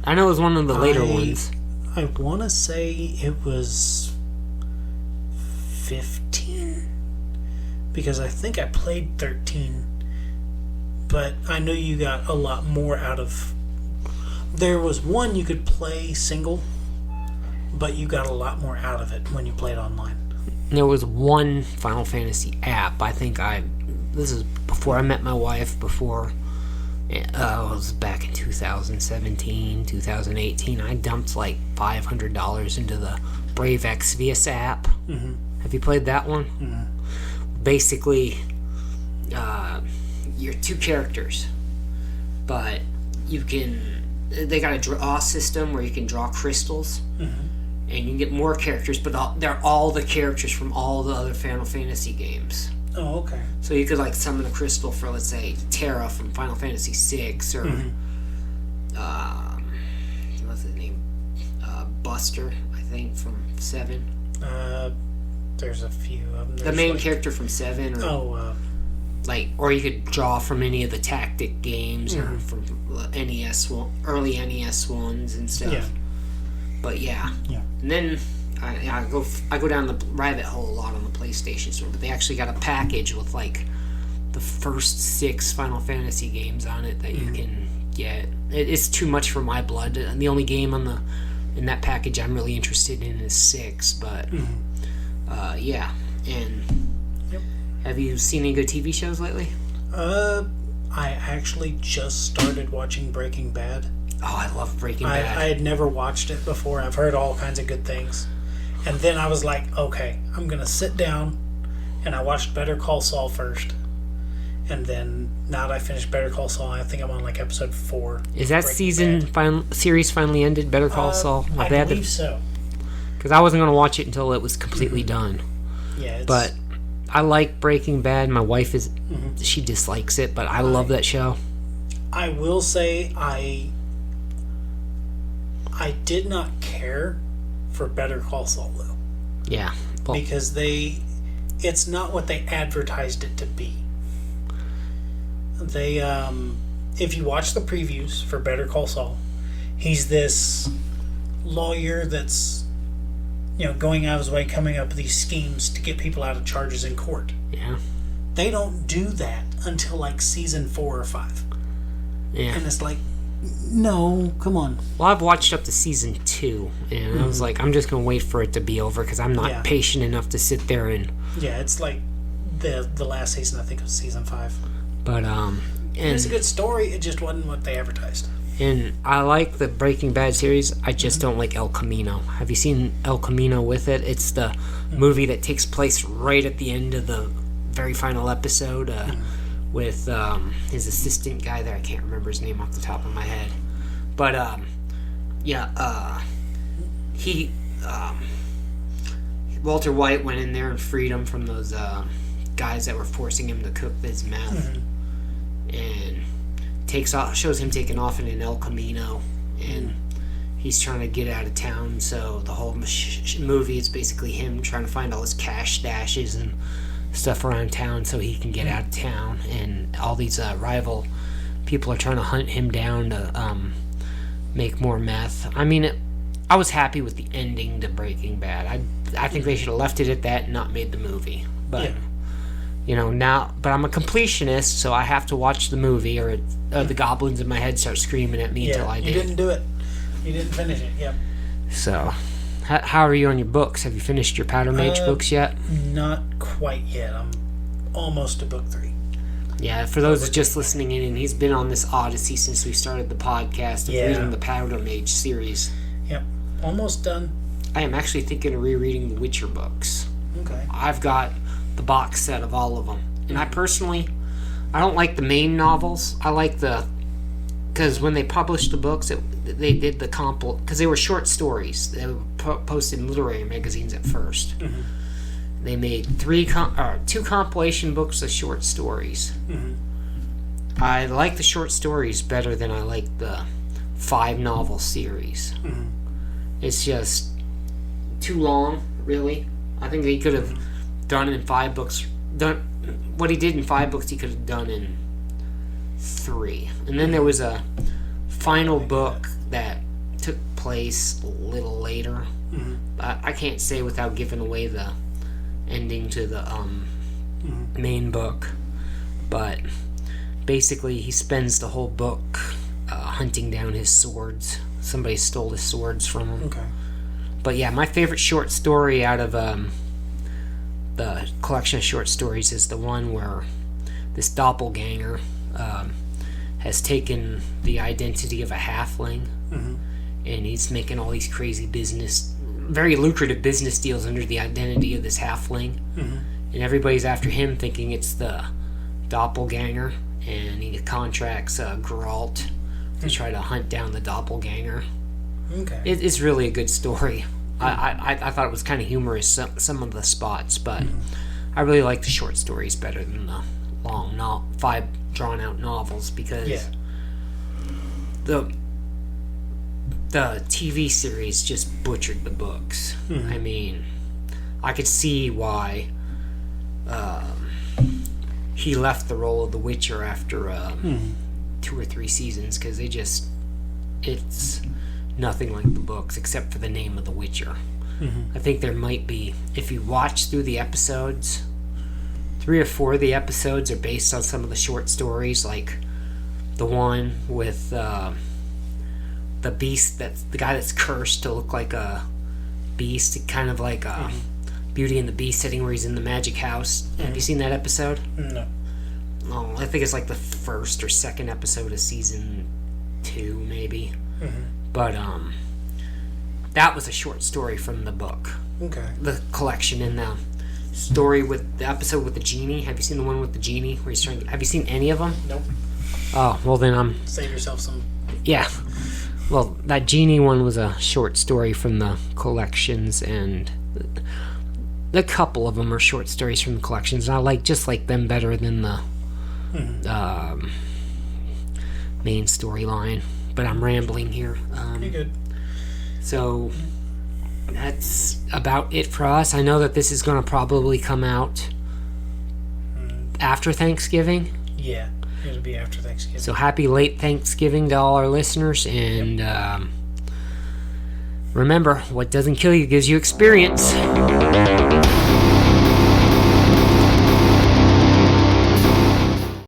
I know it was one of the later ones. I want to say it was 15, because I think I played 13, but I know you got a lot more out of... There was one you could play single, but you got a lot more out of it when you played online. There was one Final Fantasy app. I think this is before I met my wife, it was back in 2017, 2018. I dumped like $500 into the Brave Exvius app. Have you played that one? Basically, you're 2 characters, but they got a draw system where you can draw crystals, and you can get more characters, but they're all the characters from all the other Final Fantasy games. Oh, okay. So you could like summon a crystal for, let's say, Terra from Final Fantasy VI, or what's his name? Buster, I think, from 7. There's a few of them. The main character from 7, or or you could draw from any of the tactic games, or from early NES ones and stuff. Yeah. But yeah. And then I go down the rabbit hole a lot on the PlayStation Store, but they actually got a package with like the first 6 Final Fantasy games on it that you can get. It's too much for my blood. The only game in that package I'm really interested in is 6, but yeah. And have you seen any good TV shows lately? I actually just started watching Breaking Bad. Oh, I love Breaking Bad. I had never watched it before. I've heard all kinds of good things. And then I was like, okay, I'm going to sit down. And I watched Better Call Saul first. And then, now that I finished Better Call Saul, I think I'm on like episode 4. Is that series finally ended, Better Call Saul? I believe so. Because I wasn't going to watch it until it was completely done. Yeah, but I like Breaking Bad. My wife she dislikes it, but I love that show. I will say I did not care for Better Call Saul, though. Yeah. Well, because it's not what they advertised it to be. They, if you watch the previews for Better Call Saul, he's this lawyer that's, going out of his way, coming up with these schemes to get people out of charges in court. Yeah. They don't do that until like season 4 or 5. Yeah. And it's like, no, come on. Well, I've watched up to season 2, and I was like, I'm just going to wait for it to be over because I'm not patient enough to sit there and... Yeah, it's like the last season, I think, of season 5. But, it's a good story, it just wasn't what they advertised. And I like the Breaking Bad series, I just don't like El Camino. Have you seen El Camino with it? It's the movie that takes place right at the end of the very final episode, with his assistant guy there. I can't remember his name off the top of my head. But, Walter White went in there and freed him from those guys that were forcing him to cook this meth. And shows him taking off in an El Camino. And he's trying to get out of town. So the whole movie is basically him trying to find all his cash stashes and stuff around town so he can get out of town, and all these rival people are trying to hunt him down to make more meth. I mean, I was happy with the ending to Breaking Bad. I think they should have left it at that and not made the movie. But now, but I'm a completionist, so I have to watch the movie, or the goblins in my head start screaming at me until I did. You didn't do it. You didn't finish it. Yep. So. How are you on your books? Have you finished your Powder Mage books yet? Not quite yet. I'm almost to book 3. Yeah, for those just listening in, and he's been on this odyssey since we started the podcast of reading the Powder Mage series. Yep, almost done. I am actually thinking of rereading the Witcher books. Okay. I've got the box set of all of them. And I don't like the main novels. I like because when they published the books, they did the because they were short stories. They were posted in literary magazines at first. They made 2 compilation books of short stories. I like the short stories better than I like the 5 novel series. It's just too long, really. I think they could have done it in 5 books. What he did in 5 books, he could have done in 3. And then there was a final book that took place a little later. I can't say without giving away the ending to the main book, but basically he spends the whole book hunting down his swords. Somebody stole his swords from him. Okay. But yeah, my favorite short story out of the collection of short stories is the one where this doppelganger has taken the identity of a halfling, and he's making all these crazy very lucrative business deals under the identity of this halfling, and everybody's after him thinking it's the doppelganger, and he contracts Geralt to try to hunt down the doppelganger. Okay. It's really a good story. I thought it was kind of humorous, some of the spots, but I really like the short stories better than the long 5 drawn out novels, because the TV series just butchered the books. I mean, I could see why he left the role of The Witcher after 2 or 3 seasons, because it's nothing like the books except for the name of The Witcher. I think there might be, if you watch through the episodes, 3 or 4 of the episodes are based on some of the short stories, like the one with the beast, that's the guy that's cursed to look like a beast, kind of like Beauty and the Beast setting where he's in the magic house. Have you seen that episode? No. Oh, I think it's like the 1st or 2nd episode of season 2, maybe. But that was a short story from the book. Okay. The collection, and the story with the episode with the genie. Have you seen the one with the genie where he's trying? Have you seen any of them? Nope. Oh, well then Save yourself some. Yeah. Well, that genie one was a short story from the collections, and a couple of them are short stories from the collections. And I like them better than the main storyline. But I'm rambling here. Pretty good. So that's about it for us. I know that this is going to probably come out after Thanksgiving. Yeah, it'll be after Thanksgiving. So happy late Thanksgiving to all our listeners. And remember, what doesn't kill you gives you experience.